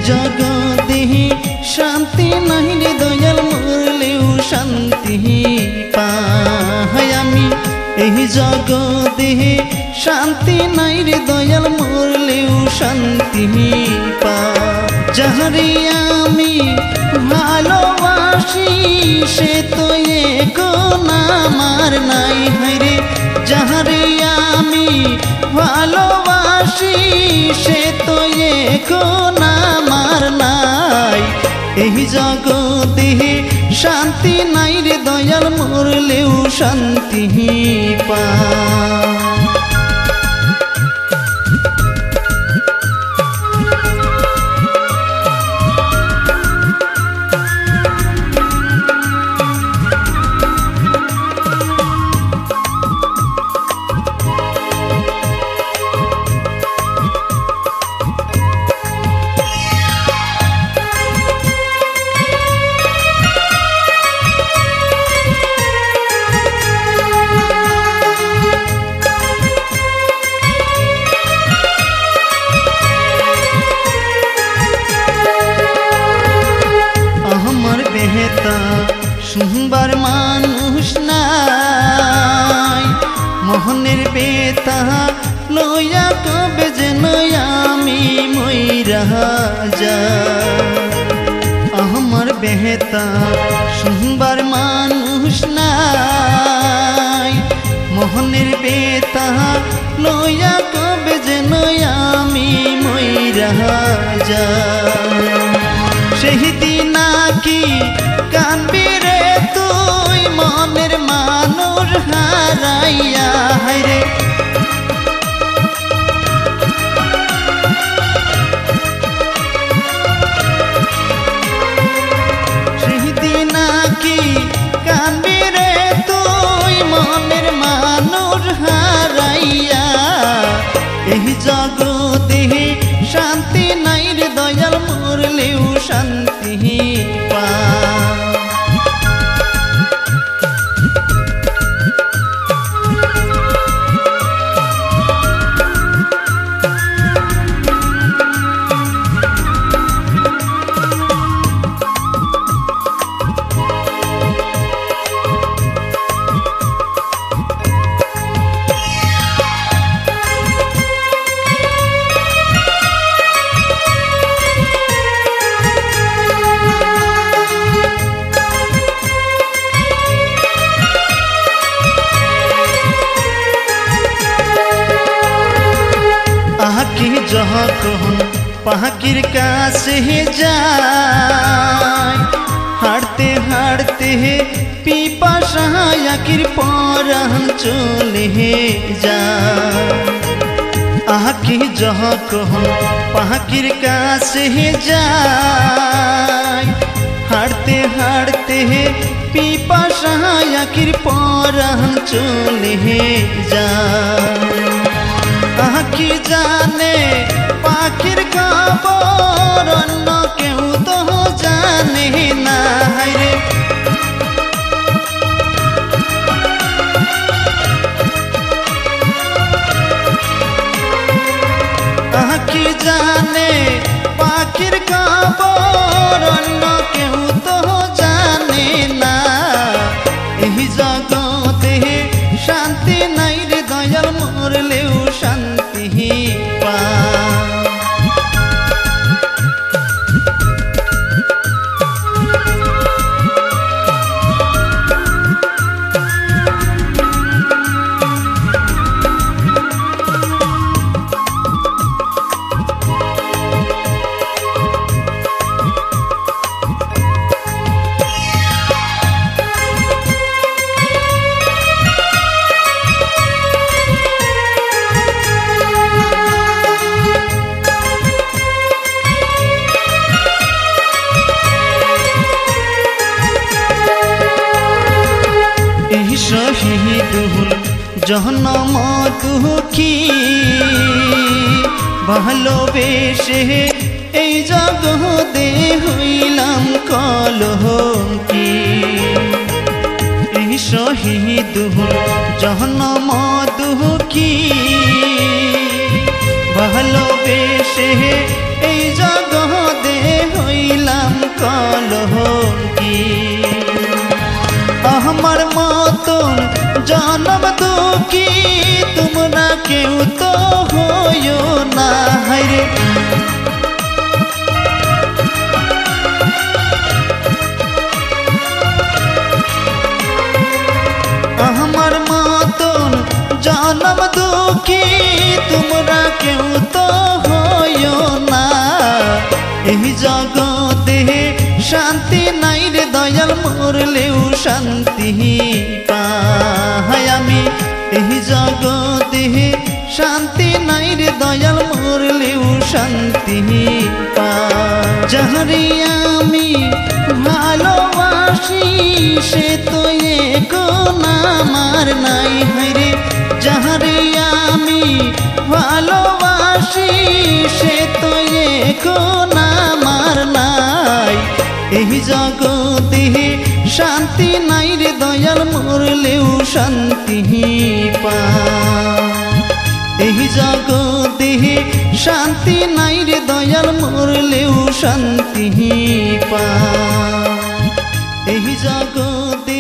জগতে শান্তি নাই রে দয়াল মরলেও শান্তি পাই আমি। এই জগতে শান্তি নাই রে দয়াল মরলেও শান্তি পাই। যাহারে আমি ভালোবাসি সে তো এখন আমার নাই। হায়রে যাহারে আমি ভালোবাসি সে তো এখন আমার নাই। এই জগতে শান্তি নাই রে দয়াল মরলেও শান্তি পাই। শুনবার মানুষ নাই মোহনের বেতা লইয়া কবে যেন আমি মইরা যাই। আমার বেতা শুনবার মানুষ নাই মোহনের বেতা লইয়া কবে যেন আমি মইরা যাই। সেই দিন কি কানবি রে তুই মনের মানুষ হারাইয়া। হায়রে সেই দিন কি কানবি রে তুই মনের মানুষ হারাইয়া। এই জগতে শান্তি নাই রে দয়াল মরলেও শান্তি পাই। যখন পাখির কাছে যায় হাঁটতে হাঁটতে পিপাসা আখির পরাণ চলে যায়। আখি যখন পাখির কাছে যায় হাঁটতে হাঁটতে পিপাসা আখির পরাণ চলে যায়। আখি জানে পাখির খবর অন্য কেউ তো জানে না। হায়রে আখি জানে পাখির খবর অন্য কেউ তো জানে না। এই জগতে শান্তি নাই রে দয়াল মরলেও শান্তি পাই। শহীদুল জনম দুঃখী ভালোবেসে এই জগতে হইলাম কলঙ্কি। এই শহীদুল জনম দুঃখী ভালোবেসে এই জগতে কলঙ্কি আমার মতন জনম দুঃখী তোমরা কেউ তো হইও না হায়রে আমার মতন জনম দুঃখী তোমরা কেউ তো হইও না এই জগতে শান্তি নাই রে দয়াল মরলেও শান্তি পাই আমি এই জগতে শান্তি নাই রে দয়াল মরলেও শান্তি পাই যাহারে আমি ভালোবাসি সে তো এখন আমার নাই হায়রে যাহারে আমি ভালোবাসি সে তো এখন আমার নাই এই জগতে শান্তি নাই রে দয়াল মরলেও শান্তি পাই এই জগতে শান্তি নাই রে দয়াল মরলেও শান্তি পাই এই জগতে